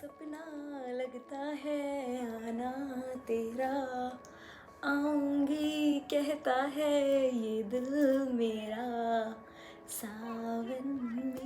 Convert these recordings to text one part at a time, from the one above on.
सपना लगता है आना तेरा, आऊंगी कहता है ये दिल मेरा सावन में।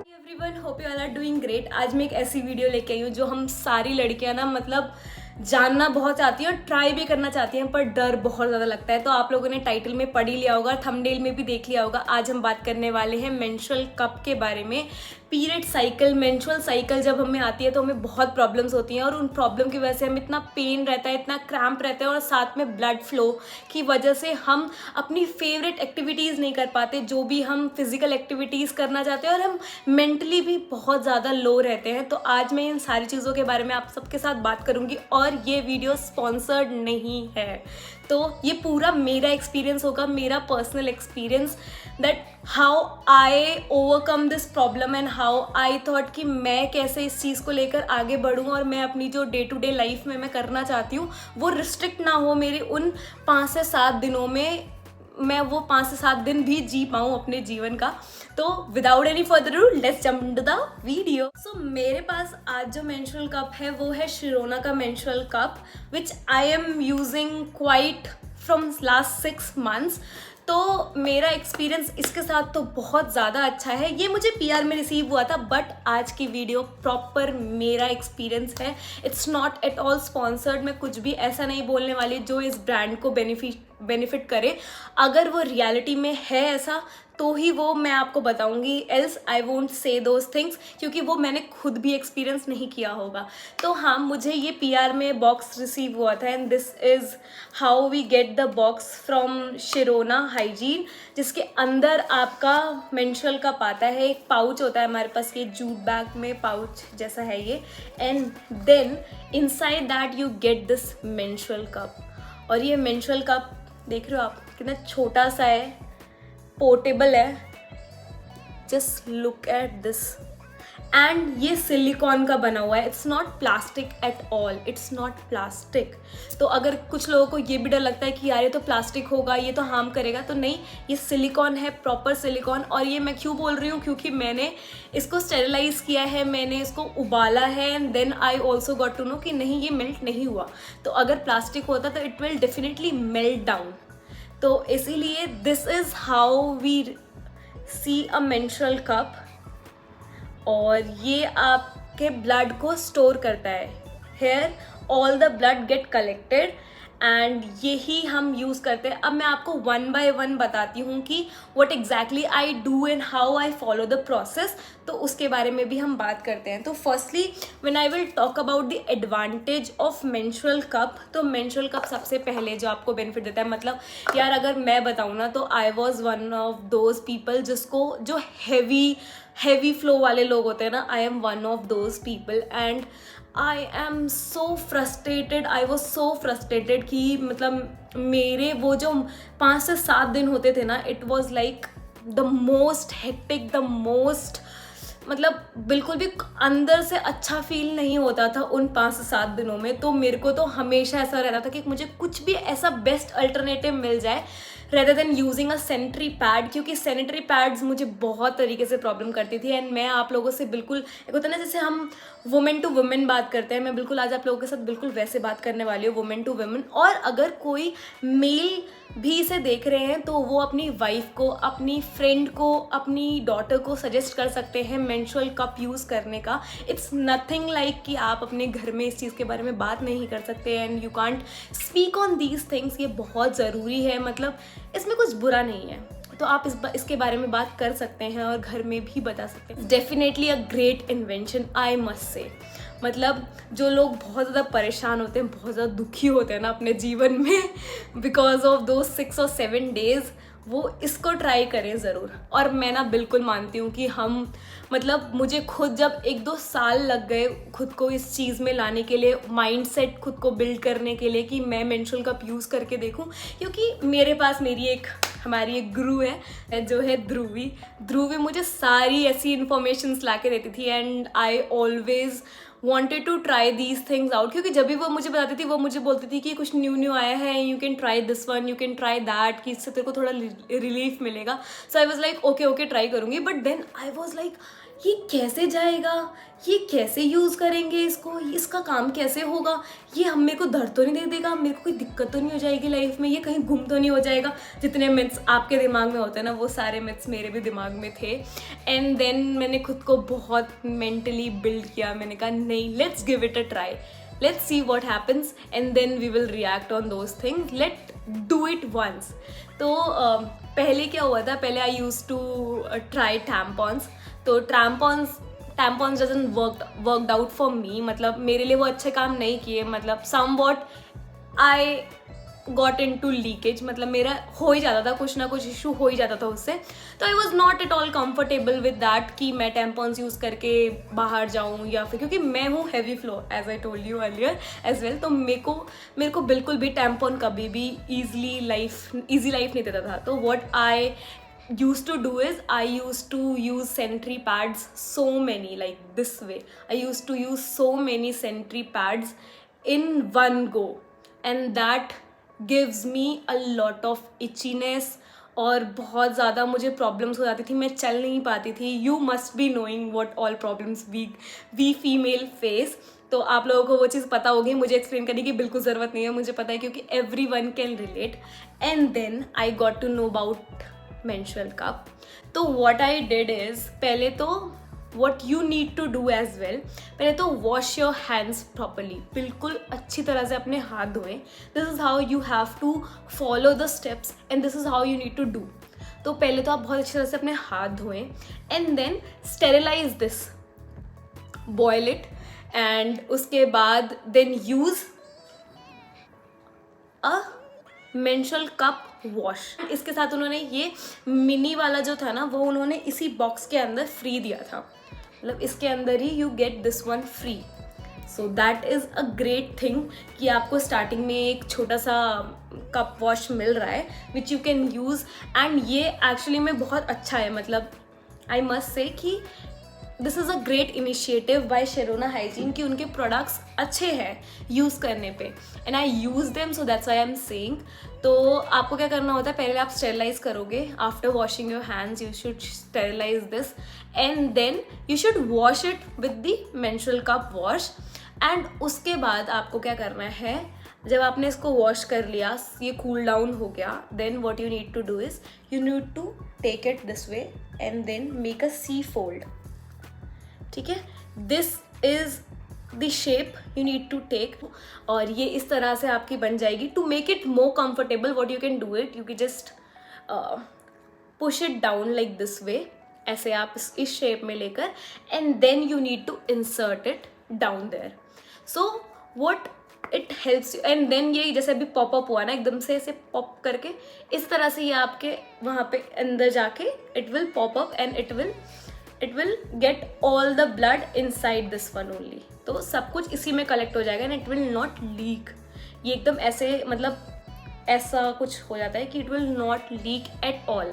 Everyone, hope you all are doing great. आज मैं एक ऐसी वीडियो लेके आई हूँ जो हम सारी लड़कियां ना मतलब जानना बहुत चाहती हैं और ट्राई भी करना चाहती हैं, पर डर बहुत ज़्यादा लगता है। तो आप लोगों ने टाइटल में पढ़ ही लिया होगा, थंबनेल में भी देख लिया होगा। आज हम बात करने वाले हैं मेंस्ट्रुअल कप के बारे में। पीरियड साइकिल, मेंस्ट्रुअल साइकिल जब हमें आती है तो हमें बहुत प्रॉब्लम्स होती हैं और उन प्रॉब्लम की वजह से हमें इतना पेन रहता है, इतना क्रैम्प रहता है और साथ में ब्लड फ्लो की वजह से हम अपनी फेवरेट एक्टिविटीज़ नहीं कर पाते, जो भी हम फिजिकल एक्टिविटीज़ करना चाहते हैं, और हम मेंटली भी बहुत ज़्यादा लो रहते हैं। तो आज मैं इन सारी चीज़ों के बारे में आप सबके साथ बात करूँगी और ये वीडियो स्पॉन्सर्ड नहीं है। तो ये पूरा मेरा एक्सपीरियंस होगा, मेरा personal experience, that how I overcome this problem and how I thought कि मैं कैसे इस चीज़ को लेकर आगे बढ़ूँ और मैं अपनी जो डे टू डे लाइफ में मैं करना चाहती हूँ वो रिस्ट्रिक्ट ना हो मेरे उन 5 से 7 दिनों में, मैं वो 5 से 7 दिन भी जी पाऊँ अपने जीवन का। तो without any further ado, let's jump into the video. So मेरे पास आज जो मेंस्ट्रुअल कप है वो है शिरोना का menstrual cup, which I am using quite from last 6 months। तो मेरा एक्सपीरियंस इसके साथ तो बहुत ज़्यादा अच्छा है। ये मुझे PR में रिसीव हुआ था, बट आज की वीडियो प्रॉपर मेरा एक्सपीरियंस है। It's not at all sponsored. मैं कुछ भी ऐसा नहीं बोलने वाली जो इस ब्रांड को बेनिफिट करे। अगर वो रियलिटी में है ऐसा तो ही वो मैं आपको बताऊंगी, else I won't say those things, क्योंकि वो मैंने खुद भी एक्सपीरियंस नहीं किया होगा। तो हाँ, मुझे ये PR में बॉक्स रिसीव हुआ था and this is how we get the box from Sirona hygiene, जिसके अंदर आपका मेंस्ट्रुअल कप आता है। एक पाउच होता है हमारे पास, ये जूट बैग में पाउच जैसा है ये, and then inside that you get this menstrual cup. और ये मेंस्ट्रुअल कप देख रहे हो आप, कितना छोटा सा है, पोर्टेबल है। Just look at this, and ये सिलिकॉन का बना हुआ है। It's not plastic at all, it's not plastic. तो अगर कुछ लोगों को ये भी डर लगता है कि यार ये तो प्लास्टिक होगा, ये तो हार्म करेगा, तो नहीं, ये सिलिकॉन है, प्रॉपर सिलिकॉन। और ये मैं क्यों बोल रही हूँ, क्योंकि मैंने इसको स्टेरिलाइज किया है, मैंने इसको उबाला है, and then I also got to know कि नहीं, ये मेल्ट नहीं हुआ। तो अगर प्लास्टिक होता तो it will definitely melt down. तो इसीलिए this is how we see a menstrual cup. और ये आपके ब्लड को स्टोर करता है। Here all the blood get collected and यही हम यूज़ करते हैं। अब मैं आपको 1 by 1 बताती हूँ कि what exactly I do and how I follow the process. तो उसके बारे में भी हम बात करते हैं। तो firstly when I will talk about the advantage of menstrual cup, तो मेंस्ट्रुअल कप सबसे पहले जो आपको बेनिफिट देता है, मतलब यार अगर मैं बताऊँ ना, तो I was one of those people जिसको जो हैवी फ्लो वाले लोग होते हैं ना, I am one of those people and I am so frustrated. I was so frustrated कि मतलब मेरे वो जो 5 से 7 दिन होते थे ना, it was like the most hectic, the most, मतलब बिल्कुल भी अंदर से अच्छा फील नहीं होता था उन 5 से 7 दिनों में। तो मेरे को तो हमेशा ऐसा रहता था कि मुझे कुछ भी ऐसा बेस्ट अल्टरनेटिव मिल जाए rather than using a sanitary pad, क्योंकि सैनिटरी पैड्स मुझे बहुत तरीके से प्रॉब्लम करती थी। एंड मैं आप लोगों से बिल्कुल, एक होता है ना जैसे हम वुमेन टू वुमेन बात करते हैं, मैं बिल्कुल आज आप लोगों के साथ बिल्कुल वैसे बात करने वाली हूँ, वुमेन टू वुमेन। और अगर कोई मेल भी इसे देख रहे हैं तो वो अपनी वाइफ को, अपनी फ्रेंड को, अपनी डॉटर को सजेस्ट कर सकते हैं मेंस्ट्रुअल कप यूज़ करने का। इट्स नथिंग लाइक कि आप अपने घर में इस चीज़ के बारे में बात नहीं कर सकते and you can't speak on these things. ये बहुत ज़रूरी है, मतलब इसमें कुछ बुरा नहीं है। तो आप इसके बारे में बात कर सकते हैं और घर में भी बता सकते हैं। Definitely a great invention, I must से। मतलब जो लोग बहुत ज़्यादा परेशान होते हैं, बहुत ज़्यादा दुखी होते हैं ना अपने जीवन में बिकॉज ऑफ दो 6 और 7 डेज, वो इसको ट्राई करें ज़रूर। और मैं ना बिल्कुल मानती हूँ कि हम, मतलब मुझे खुद जब 1-2 साल लग गए खुद को इस चीज़ में लाने के लिए, माइंडसेट खुद को बिल्ड करने के लिए कि मैं मेंस्ट्रुअल कप यूज़ करके देखूँ। क्योंकि मेरे पास हमारी एक गुरु है जो है ध्रुवी मुझे सारी ऐसी इन्फॉर्मेशंस ला के देती थी and I always wanted to try these things out, क्योंकि जब भी वो मुझे बताती थी वो मुझे बोलती थी कि कुछ न्यू आया है, you can try this one, you can try that, कि इससे तेरे को थोड़ा रिलीफ मिलेगा. So I was like okay try करूँगी. But then I was like ये कैसे जाएगा, ये कैसे यूज़ करेंगे इसको, इसका काम कैसे होगा, ये हम मेरे को दर्द तो नहीं दे देगा, मेरे को कोई दिक्कत तो नहीं हो जाएगी लाइफ में, ये कहीं गुम तो नहीं हो जाएगा. जितने मिथ्स आपके दिमाग में होते हैं ना, वो सारे मिथ्स मेरे भी दिमाग में थे. एंड देन मैंने खुद को बहुत मेंटली बिल्ड किया. मैंने कहा नहीं, let's give it a try, let's see what happens and then we will react on those things. Let do it once. तो पहले क्या हुआ था, पहले I used to try tampons. तो tampons doesn't worked out for me. मतलब मेरे लिए वो अच्छे काम नहीं किए. मतलब somewhat I got into leakage. मतलब मेरा हो ही जाता था, कुछ ना कुछ इशू हो ही जाता था उससे. तो I was not at all comfortable with that कि मैं tampons यूज़ करके बाहर जाऊँ, या फिर क्योंकि मैं हूँ heavy flow as I told you earlier as well. तो मेरे को बिल्कुल भी tampon कभी भी easy life नहीं देता था. तो what I used to do is I used to use sanitary pads, so many, like this way. I used to use so many sanitary pads in one go, and that gives me a lot of itchiness. और बहुत ज़्यादा मुझे problems हो जाती थी, मैं चल नहीं पाती थी. You must be knowing what all problems we female face. तो आप लोगों को वो चीज़ पता होगी, मुझे एक्सप्लेन करने की बिल्कुल ज़रूरत नहीं है, मुझे पता है क्योंकि everyone can relate. And then I got to know about menstrual cup. तो what I did is, पहले तो what you need to do as well, पहले तो wash your hands properly. बिल्कुल अच्छी तरह से अपने हाथ धोएं. This is how you have to follow the steps and this is how you need to do. तो पहले तो आप बहुत अच्छी तरह से अपने हाथ धोएं and then sterilize this, boil it, and उसके बाद then use a menstrual cup wash. इसके साथ उन्होंने ये मिनी वाला जो था ना, वो उन्होंने इसी बॉक्स के अंदर फ्री दिया था. मतलब इसके अंदर ही you get this one free. So that is a great thing कि आपको स्टार्टिंग में एक छोटा सा कप वॉश मिल रहा है which you can use. And ये एक्चुअली में बहुत अच्छा है. मतलब आई मस्ट से कि this is a great initiative by Sirona hygiene कि उनके प्रोडक्ट्स अच्छे हैं यूज़ करने पे. And I use them, so that's why I am saying. तो आपको क्या करना होता है, पहले आप स्टेरिलाइज करोगे. After washing your hands you should sterilise this and then you should wash it with the menstrual cup wash. And उसके बाद आपको क्या करना है, जब आपने इसको वॉश कर लिया, ये कूल डाउन हो गया, then what you need to do is you need to take it this way and then make a C fold. ठीक है, this is the shape you need to take. और ये इस तरह से आपकी बन जाएगी. To make it more comfortable what you can do it, you can just push it down like this way, ऐसे आप इस शेप में लेकर, and then you need to insert it down there. So what it helps you, and then ये जैसे अभी popup हुआ ना, एकदम से ऐसे पॉप करके इस तरह से ये आपके वहाँ पे अंदर जाके it will pop up and it will get all the blood inside this one only. तो सब कुछ इसी में कलेक्ट हो जाएगा and it will not leak. ये एकदम ऐसे मतलब ऐसा कुछ हो जाता है कि it will not leak at all.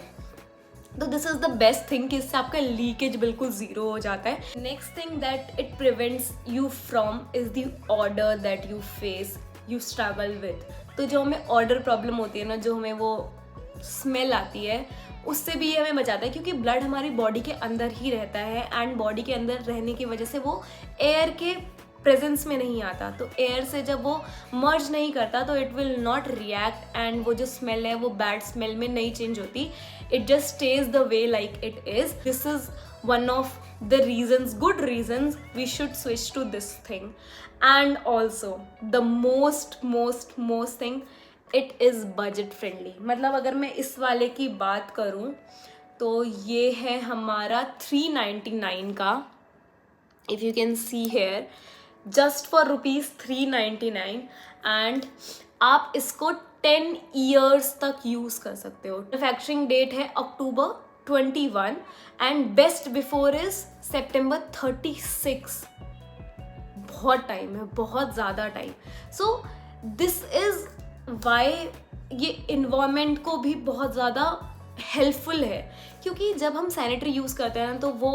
तो this is the best thing कि इससे आपका लीकेज बिल्कुल ज़ीरो हो जाता है. Next thing that it prevents you from is the odour that you face, you struggle with. तो जो हमें ऑर्डर प्रॉब्लम होती है ना, जो हमें वो स्मेल आती है, उससे भी ये हमें बचाता है क्योंकि ब्लड हमारी बॉडी के अंदर ही रहता है एंड बॉडी के अंदर रहने की वजह से वो एयर के प्रेजेंस में नहीं आता. तो एयर से जब वो मर्ज नहीं करता तो it will not react and वो जो स्मेल है वो बैड स्मेल में नहीं चेंज होती. It just stays the way like it is. This is one of the reasons, good reasons we should switch to this thing. And also the most thing, it is budget friendly. मतलब अगर मैं इस वाले की बात करूँ तो ये है हमारा 399 का. If you can see here, just for ₹399 and आप इसको 10 years तक यूज़ कर सकते हो. मैन्युफैक्चरिंग डेट है October 21 and best before is September 36. बहुत टाइम है, बहुत ज़्यादा time. So this is why ये इन्वायरमेंट को भी बहुत ज़्यादा हेल्पफुल है क्योंकि जब हम सैनिटरी यूज़ करते हैं ना तो वो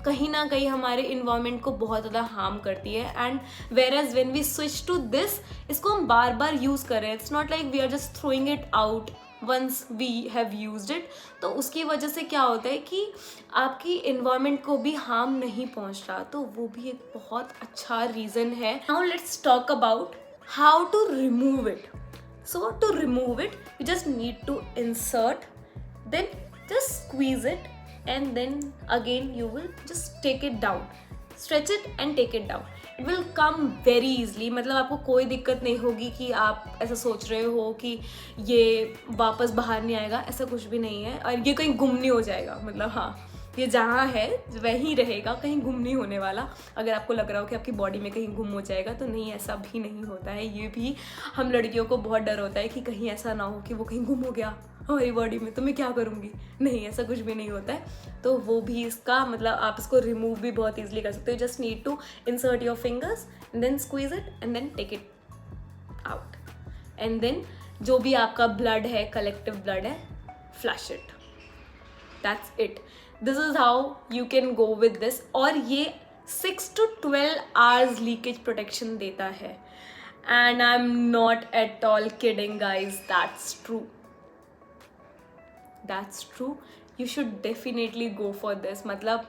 कहीं ना कहीं हमारे इन्वायरमेंट को बहुत ज़्यादा हार्म करती है। And whereas when we switch to this, इसको हम बार बार यूज़ कर रहे हैं, it's not like we are just throwing it out once we have used it. तो उसकी वजह से क्या होता है कि आपकी इन्वायरमेंट को भी हार्म नहीं पहुंच रहा, तो वो भी एक बहुत अच्छा रीज़न है। Now let's talk about how to remove it. So to remove it you just need to insert, then just squeeze it, and then again you will just take it down, stretch it and take it down. It will come very easily. मतलब आपको कोई दिक्कत नहीं होगी कि आप ऐसा सोच रहे हो कि ये वापस बाहर नहीं आएगा, ऐसा कुछ भी नहीं है। और ये कहीं गुम नहीं हो जाएगा, मतलब हाँ, ये जहाँ है वहीं रहेगा, कहीं गुम नहीं होने वाला। अगर आपको लग रहा हो कि आपकी बॉडी में कहीं गुम हो जाएगा, तो नहीं, ऐसा भी नहीं होता है। ये भी हम लड़कियों को बहुत डर होता है कि कहीं ऐसा ना हो कि वो कहीं गुम हो गया हमारी बॉडी में, तो मैं क्या करूँगी। नहीं, ऐसा कुछ भी नहीं होता है। तो वो भी इसका मतलब आप इसको रिमूव भी बहुत ईजिली कर सकते हो। Just need to insert your fingers and then squeeze it and then take it out, and then जो भी आपका ब्लड है, कलेक्टिव ब्लड है, flush it. That's it. This is how you can go with this. और ये 6 to 12 hours leakage protection देता है। And I am not at all kidding guys, that's true. That's true. You should definitely go for this. मतलब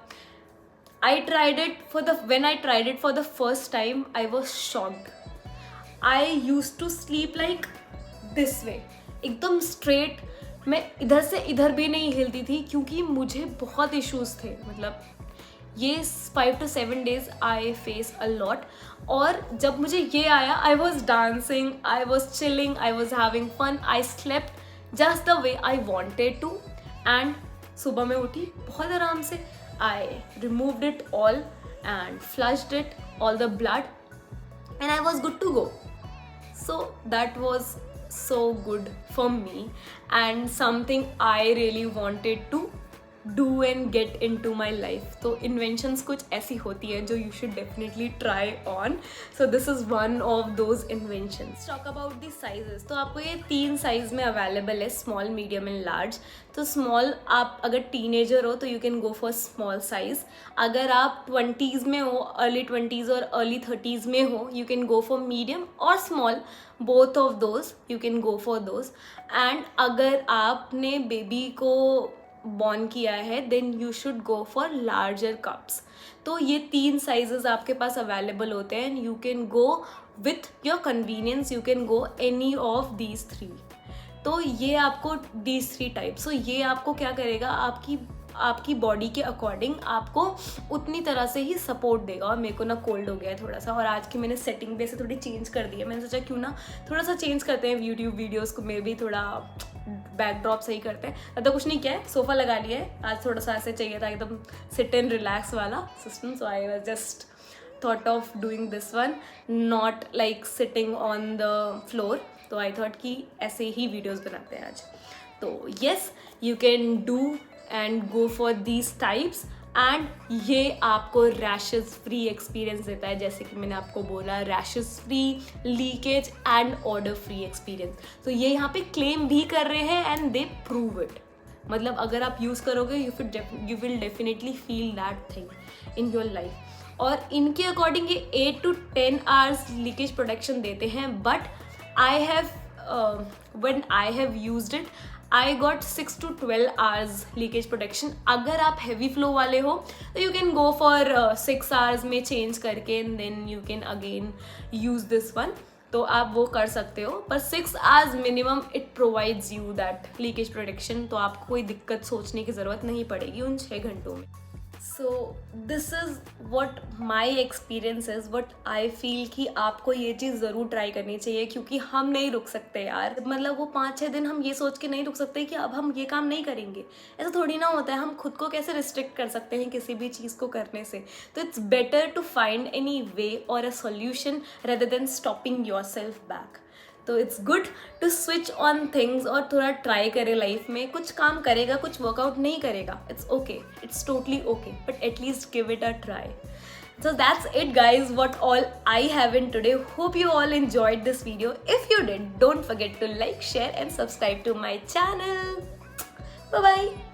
I tried it when I tried it for the first time, I was shocked. I used to sleep like this way, एकदम straight. मैं इधर से इधर भी नहीं हिलती थी क्योंकि मुझे बहुत issues थे। मतलब ये 5 to 7 days I face a lot. और जब मुझे ये आया, I was dancing, I was chilling, I was having fun, I slept just the way I wanted to, and सुबह में उठी बहुत आराम से। I removed it all and flushed it, all the blood, and I was good to go. So that was so good for me and something I really wanted to do and get into my life. तो inventions कुछ ऐसी होती है जो you should definitely try on. So this is one of those inventions. Let's talk about the sizes. तो आपको ये 3 size में अवेलेबल है, स्मॉल, मीडियम एंड लार्ज। तो स्मॉल, आप अगर टीनेजर हो तो you can go for small size. अगर आप 20s में हो, अर्ली 20s और अर्ली 30s में हो, you can go for medium और small, both of those you can go for those. And अगर आपने बेबी को बॉर्न किया है, then you should go for larger cups. तो ये 3 साइजेस आपके पास अवेलेबल होते हैं, and you can go with your convenience, you can go any of these 3। तो ये आपको दीज 3 टाइप्स, तो ये आपको क्या करेगा, आपकी बॉडी के अकॉर्डिंग आपको उतनी तरह से ही सपोर्ट देगा। और मेरे को ना कोल्ड हो गया है थोड़ा सा, और आज की मैंने सेटिंग भी ऐसे थोड़ी चेंज कर दी है। मैंने सोचा क्यों ना थोड़ा सा चेंज करते हैं यूट्यूब वीडियोस को, में भी थोड़ा बैकड्रॉप सही करते हैं। ज़्यादा कुछ नहीं किया है, सोफ़ा लगा लिया है। आज थोड़ा सा ऐसे चाहिए था एकदम सिट एंड रिलैक्स वाला system, so I was just thought of doing this one, not like sitting on the floor. तो आई थॉट कि ऐसे ही वीडियोस बनाते हैं आज। तो yes, you can do and go for these types, and ये आपको रैशेज फ्री एक्सपीरियंस देता है। जैसे कि मैंने आपको बोला, rashes free, leakage and order free experience. तो ये यहाँ पे क्लेम भी कर रहे हैं एंड दे प्रूव इट। मतलब अगर आप यूज़ करोगे, you will definitely feel that thing in your life. और इनके अकॉर्डिंग ये 8 to 10 hours लीकेज प्रोटेक्शन देते हैं, but I have when I have used it, I got 6 to 12 hours leakage protection. अगर आप हैवी फ्लो वाले हो तो you can go for 6 hours में चेंज करके, and then you can again use this one. तो आप वो कर सकते हो, पर 6 hours minimum it provides you that leakage protection. तो आपको कोई दिक्कत सोचने की ज़रूरत नहीं पड़ेगी उन 6 घंटों में। सो this is what my experience is, what I feel कि आपको ये चीज़ ज़रूर ट्राई करनी चाहिए, क्योंकि हम नहीं रुक सकते यार। मतलब वो 5-6 दिन हम ये सोच के नहीं रुक सकते कि अब हम ये काम नहीं करेंगे, ऐसा थोड़ी ना होता है। हम खुद को कैसे रिस्ट्रिक्ट कर सकते हैं किसी भी चीज़ को करने से। तो it's better to find any way और a solution rather than stopping yourself back. तो it's good to switch on things और थोड़ा ट्राई करे लाइफ में। कुछ काम करेगा, कुछ वर्कआउट नहीं करेगा, it's okay, it's totally okay, but at least give it a try. So that's it guys, what all I have in today. Hope you all enjoyed this video. If you did, don't forget to like, share and subscribe to my channel. Bye bye.